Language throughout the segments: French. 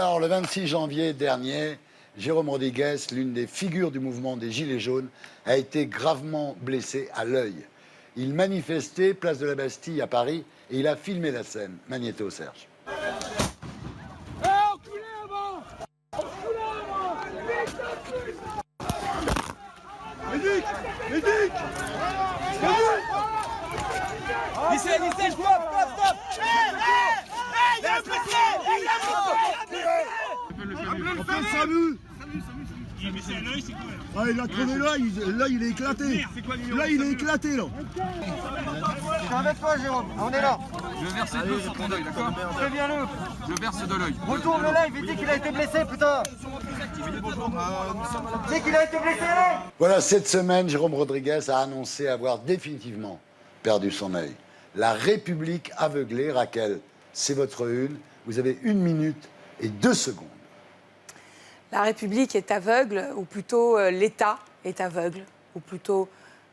Alors, le 26 janvier dernier, Jérôme Rodriguez, l'une des figures du mouvement des Gilets jaunes, a été gravement blessé à l'œil. Il manifestait place de la Bastille à Paris et il a filmé la scène. Magnéto, Serge. Ah, il a crevé l'œil, là il est éclaté. Là il est éclaté là. Je suis avec toi Jérôme, on est là. Je verse de l'eau sur ton œil, d'accord? Préviens-le. Je verse de l'œil. Retourne le live, il dit qu'il a été blessé, putain. Dis qu'il a été blessé là. Voilà, cette semaine, Jérôme Rodriguez a annoncé avoir définitivement perdu son œil. La République aveuglée, Raquel, c'est votre une. Vous avez 1 minute et 2 secondes. La République est aveugle, ou plutôt l'État est aveugle, ou plutôt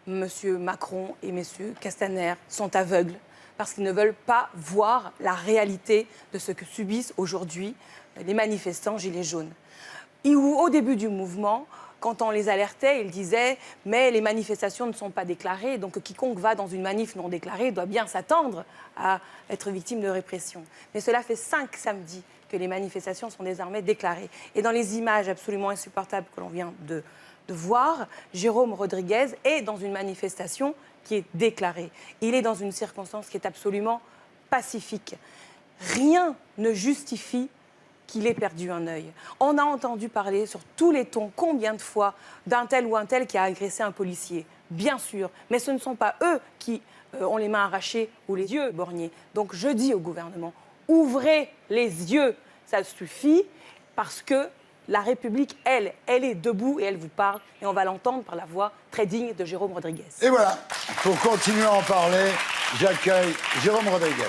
M. Macron et M. Castaner sont aveugles, parce qu'ils ne veulent pas voir la réalité de ce que subissent aujourd'hui les manifestants gilets jaunes. Et où, au début du mouvement, quand on les alertait, ils disaient « mais les manifestations ne sont pas déclarées, donc quiconque va dans une manif non déclarée doit bien s'attendre à être victime de répression ». Mais cela fait 5 samedis que les manifestations sont désormais déclarées. Et dans les images absolument insupportables que l'on vient de voir, Jérôme Rodriguez est dans une manifestation qui est déclarée. Il est dans une circonstance qui est absolument pacifique. Rien ne justifie qu'il ait perdu un œil. On a entendu parler sur tous les tons, combien de fois, d'un tel ou un tel qui a agressé un policier. Bien sûr, mais ce ne sont pas eux qui ont les mains arrachées ou les yeux borgnés. Donc je dis au gouvernement, ouvrez les yeux, ça suffit, parce que la République, elle est debout et elle vous parle, et on va l'entendre par la voix très digne de Jérôme Rodriguez. Et voilà, pour continuer à en parler, j'accueille Jérôme Rodriguez.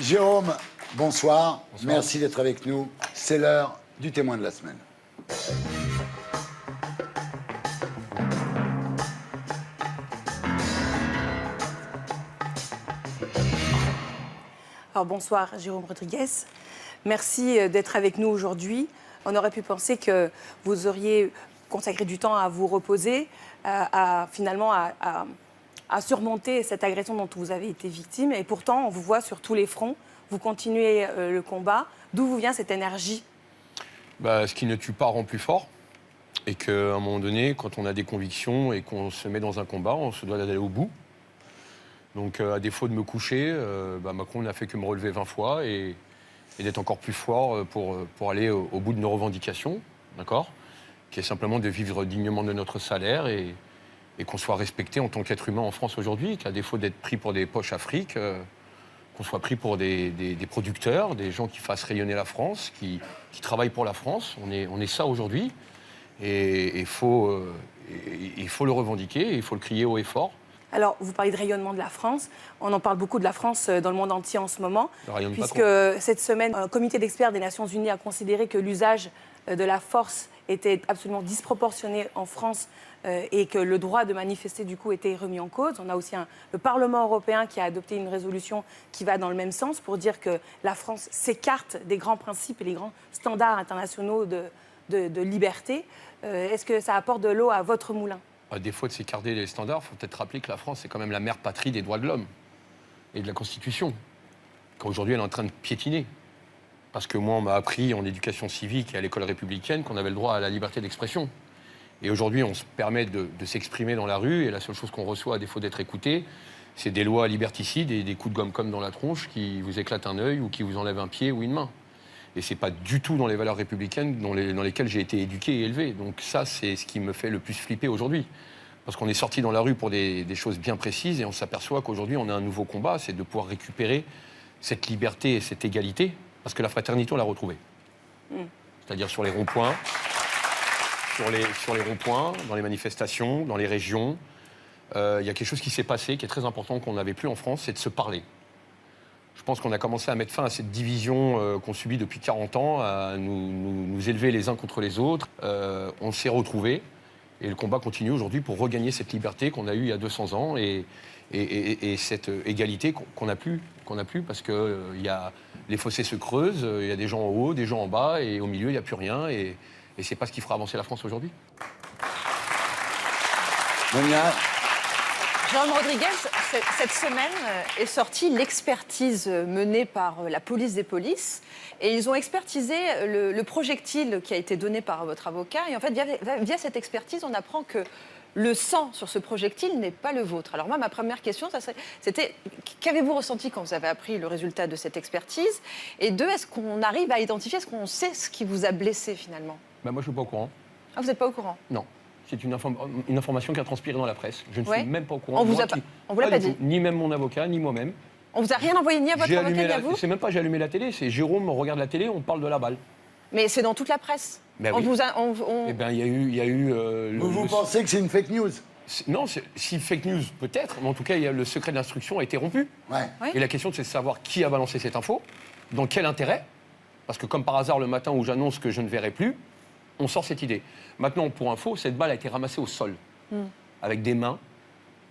Jérôme, bonsoir. Merci d'être avec nous. C'est l'heure du témoin de la semaine. Alors bonsoir Jérôme Rodriguez. Merci d'être avec nous aujourd'hui. On aurait pu penser que vous auriez consacré du temps à vous reposer, finalement à surmonter cette agression dont vous avez été victime. Et pourtant, on vous voit sur tous les fronts. Vous continuez le combat. D'où vous vient cette énergie? Ce qui ne tue pas rend plus fort. Et qu'à un moment donné, quand on a des convictions et qu'on se met dans un combat, on se doit d'aller au bout. Donc, à défaut de me coucher, Macron n'a fait que me relever 20 fois et d'être encore plus fort pour aller au bout de nos revendications, d'accord? Qui est simplement de vivre dignement de notre salaire et qu'on soit respecté en tant qu'être humain en France aujourd'hui, qu'à défaut d'être pris pour des poches Afrique, qu'on soit pris pour des producteurs, des gens qui fassent rayonner la France, qui travaillent pour la France. On est ça aujourd'hui. Et il faut le revendiquer, il faut le crier haut et fort. Alors, vous parlez de rayonnement de la France. On en parle beaucoup de la France dans le monde entier en ce moment, puisque cette semaine, un comité d'experts des Nations Unies a considéré que l'usage de la force était absolument disproportionné en France et que le droit de manifester, du coup, était remis en cause. On a aussi le Parlement européen qui a adopté une résolution qui va dans le même sens pour dire que la France s'écarte des grands principes et les grands standards internationaux de liberté. Est-ce que ça apporte de l'eau à votre moulin? À défaut de s'écarter des standards, il faut peut-être rappeler que la France est quand même la mère patrie des droits de l'homme et de la Constitution, qu'aujourd'hui elle est en train de piétiner. Parce que moi, on m'a appris en éducation civique et à l'école républicaine qu'on avait le droit à la liberté d'expression. Et aujourd'hui, on se permet de s'exprimer dans la rue et la seule chose qu'on reçoit, à défaut d'être écouté, c'est des lois liberticides et des coups de gomme comme dans la tronche qui vous éclatent un œil ou qui vous enlèvent un pied ou une main. Et c'est pas du tout dans les valeurs républicaines dans lesquelles j'ai été éduqué et élevé. Donc ça, c'est ce qui me fait le plus flipper aujourd'hui. Parce qu'on est sorti dans la rue pour des choses bien précises et on s'aperçoit qu'aujourd'hui, on a un nouveau combat, c'est de pouvoir récupérer cette liberté et cette égalité, parce que la fraternité, on l'a retrouvée. C'est-à-dire sur les ronds-points, sur les ronds-points, dans les manifestations, dans les régions. Il y a quelque chose qui s'est passé, qui est très important, qu'on n'avait plus en France, c'est de se parler. Je pense qu'on a commencé à mettre fin à cette division qu'on subit depuis 40 ans, à nous élever les uns contre les autres. On s'est retrouvés et le combat continue aujourd'hui pour regagner cette liberté qu'on a eue il y a 200 ans et cette égalité qu'on n'a plus parce que les fossés se creusent, il y a des gens en haut, des gens en bas et au milieu il n'y a plus rien et c'est pas ce qui fera avancer la France aujourd'hui. Monia, Jérôme Rodriguez, cette semaine est sortie l'expertise menée par la police des polices. Et ils ont expertisé le projectile qui a été donné par votre avocat. Et en fait, via cette expertise, on apprend que le sang sur ce projectile n'est pas le vôtre. Alors moi, ma première question, c'était qu'avez-vous ressenti quand vous avez appris le résultat de cette expertise? Et deux, est-ce qu'on arrive à identifier, est-ce qu'on sait ce qui vous a blessé finalement? Moi, je ne suis pas au courant. Ah, vous n'êtes pas au courant? Non. C'est une information qui a transpiré dans la presse. Je ne suis même pas au courant. On vous l'a pas dit? Ni même mon avocat, ni moi-même. On vous a rien envoyé ni à votre avocat ni à vous? C'est même pas j'ai allumé la télé, c'est Jérôme regarde la télé, on parle de la balle. Mais c'est dans toute la presse. Ben oui. Eh bien, il y a eu. vous pensez que c'est une fake news? Non, si fake news peut-être, mais en tout cas, le secret de l'instruction a été rompu. Ouais. Oui. Et la question, c'est de savoir qui a balancé cette info, dans quel intérêt. Parce que comme par hasard, le matin où j'annonce que je ne verrai plus, on sort cette idée. Maintenant, pour info, cette balle a été ramassée au sol, avec des mains.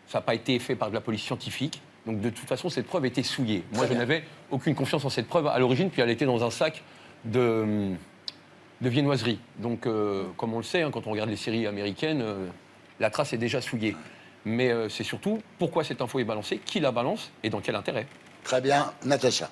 Ça n'a pas été fait par de la police scientifique. Donc, de toute façon, cette preuve était souillée. Moi, je n'avais aucune confiance en cette preuve à l'origine, puis elle était dans un sac de viennoiserie. Donc, comme on le sait, quand on regarde les séries américaines, la trace est déjà souillée. Mais c'est surtout pourquoi cette info est balancée, qui la balance et dans quel intérêt. Très bien, Natacha.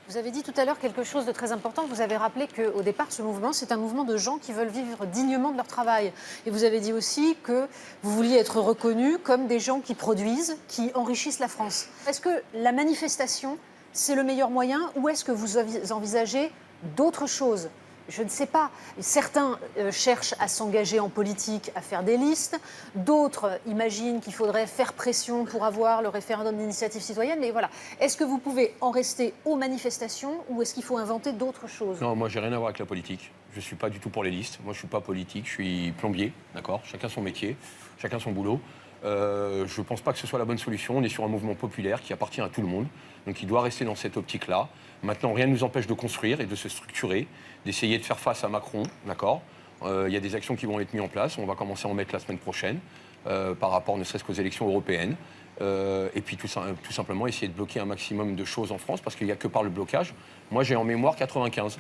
Vous avez dit tout à l'heure quelque chose de très important. Vous avez rappelé qu'au départ, ce mouvement, c'est un mouvement de gens qui veulent vivre dignement de leur travail. Et vous avez dit aussi que vous vouliez être reconnus comme des gens qui produisent, qui enrichissent la France. Est-ce que la manifestation, c'est le meilleur moyen ou est-ce que vous envisagez d'autres choses ? Je ne sais pas. Certains cherchent à s'engager en politique, à faire des listes. D'autres imaginent qu'il faudrait faire pression pour avoir le référendum d'initiative citoyenne. Mais voilà, est-ce que vous pouvez en rester aux manifestations ou est-ce qu'il faut inventer d'autres choses? Non, moi, j'ai rien à voir avec la politique. Je ne suis pas du tout pour les listes. Moi, je ne suis pas politique. Je suis plombier, d'accord? Chacun son métier, chacun son boulot. Je ne pense pas que ce soit la bonne solution. On est sur un mouvement populaire qui appartient à tout le monde. Donc, il doit rester dans cette optique-là. Maintenant, rien ne nous empêche de construire et de se structurer, d'essayer de faire face à Macron, d'accord? Il y a des actions qui vont être mises en place. On va commencer à en mettre la semaine prochaine, par rapport ne serait-ce qu'aux élections européennes. Et puis, tout simplement, essayer de bloquer un maximum de choses en France, parce qu'il n'y a que par le blocage. Moi, j'ai en mémoire 95.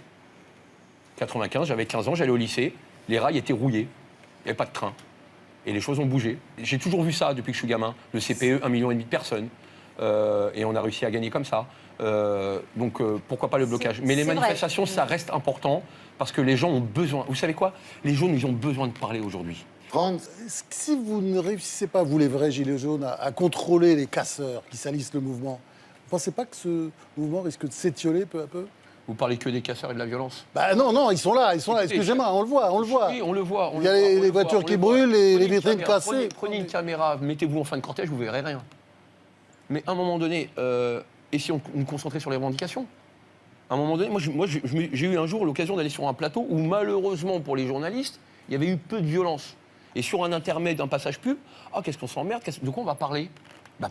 95, j'avais 15 ans, j'allais au lycée. Les rails étaient rouillés. Il n'y avait pas de train. Et les choses ont bougé. J'ai toujours vu ça depuis que je suis gamin. Le CPE, 1,5 million de personnes. Et on a réussi à gagner comme ça. Donc pourquoi pas le blocage? Mais les manifestations, ça reste important parce que les gens ont besoin. Vous savez quoi? Les jaunes, ils ont besoin de parler aujourd'hui. Franz, Si vous ne réussissez pas, vous les vrais gilets jaunes, à contrôler les casseurs qui salissent le mouvement, vous ne pensez pas que ce mouvement risque de s'étioler peu à peu? Vous parlez que des casseurs et de la violence? Bah non, ils sont là. Excusez-moi, on le voit. Oui, on le voit. Il y a les voitures qui brûlent, les vitrines cassées. Prenez une caméra, mettez-vous en fin de cortège, vous verrez rien. Mais à un moment donné, essayons de nous concentrer sur les revendications. À un moment donné, j'ai eu un jour l'occasion d'aller sur un plateau où, malheureusement pour les journalistes, il y avait eu peu de violence. Et sur un intermède, un passage pub, qu'est-ce qu'on s'emmerde, de quoi on va parler?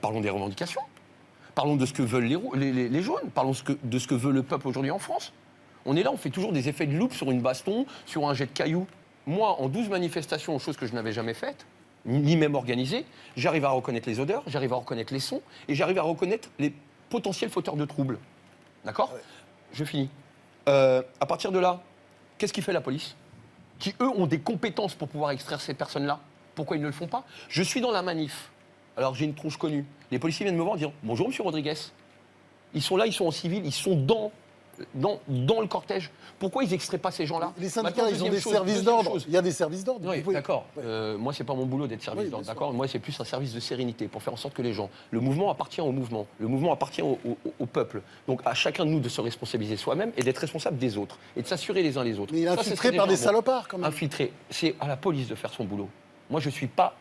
Parlons des revendications. Parlons de ce que veulent les jaunes. Parlons de ce que veut le peuple aujourd'hui en France. On est là, on fait toujours des effets de loupe sur une baston, sur un jet de cailloux. Moi, en 12 manifestations, chose que je n'avais jamais faite, ni même organisée, j'arrive à reconnaître les odeurs, j'arrive à reconnaître les sons, et j'arrive à reconnaître les potentiels fauteurs de troubles. D'accord? Ouais. Je finis. À partir de là, qu'est-ce qui fait la police? Qui, eux, ont des compétences pour pouvoir extraire ces personnes-là. Pourquoi ils ne le font pas? Je suis dans la manif. Alors, j'ai une tronche connue. Les policiers viennent me voir et dire « Bonjour, monsieur Rodriguez ». Ils sont là, ils sont en civil, ils sont dans le cortège. Pourquoi ils n'extraient pas ces gens-là? Les syndicats, ils ont des services d'ordre. Il y a des services d'ordre. Oui, d'accord. Moi, c'est pas mon boulot d'être service d'ordre, d'accord? Moi, c'est plus un service de sérénité pour faire en sorte que les gens... Le mouvement appartient au mouvement. Le mouvement appartient au peuple. Donc, à chacun de nous de se responsabiliser soi-même et d'être responsable des autres. Et de s'assurer les uns les autres. Mais il est infiltré par des salopards, quand même. Infiltré. C'est à la police de faire son boulot. Moi, je suis pas...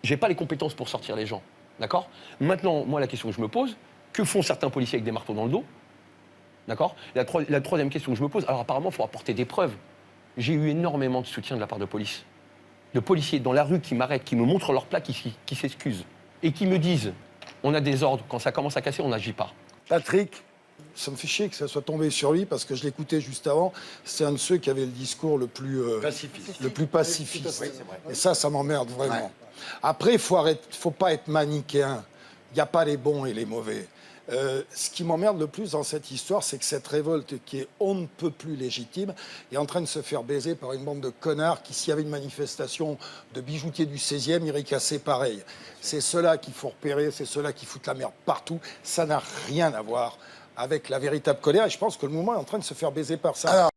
J'ai pas les compétences pour sortir les gens, d'accord? Maintenant, moi, la question que je me pose, que font certains policiers avec des marteaux dans le dos? D'accord? La troisième question que je me pose, alors apparemment, il faut apporter des preuves. J'ai eu énormément de soutien de la part de police. de policiers dans la rue qui m'arrêtent, qui me montrent leur plaque, qui s'excusent, et qui me disent on a des ordres, quand ça commence à casser, on n'agit pas. Patrick, Ça me fait chier que ça soit tombé sur lui parce que je l'écoutais juste avant. C'est un de ceux qui avait le discours le plus pacifiste. Et ça m'emmerde vraiment. Ouais. Après, faut pas être manichéen. Il n'y a pas les bons et les mauvais. Ce qui m'emmerde le plus dans cette histoire, c'est que cette révolte qui est on ne peut plus légitime est en train de se faire baiser par une bande de connards qui, s'il y avait une manifestation de bijoutiers du 16e, iraient casser pareil. C'est ceux-là qu'il faut repérer, c'est ceux-là qui foutent la merde partout. Ça n'a rien à voir avec la véritable colère. Et je pense que le mouvement est en train de se faire baiser par ça. Alors,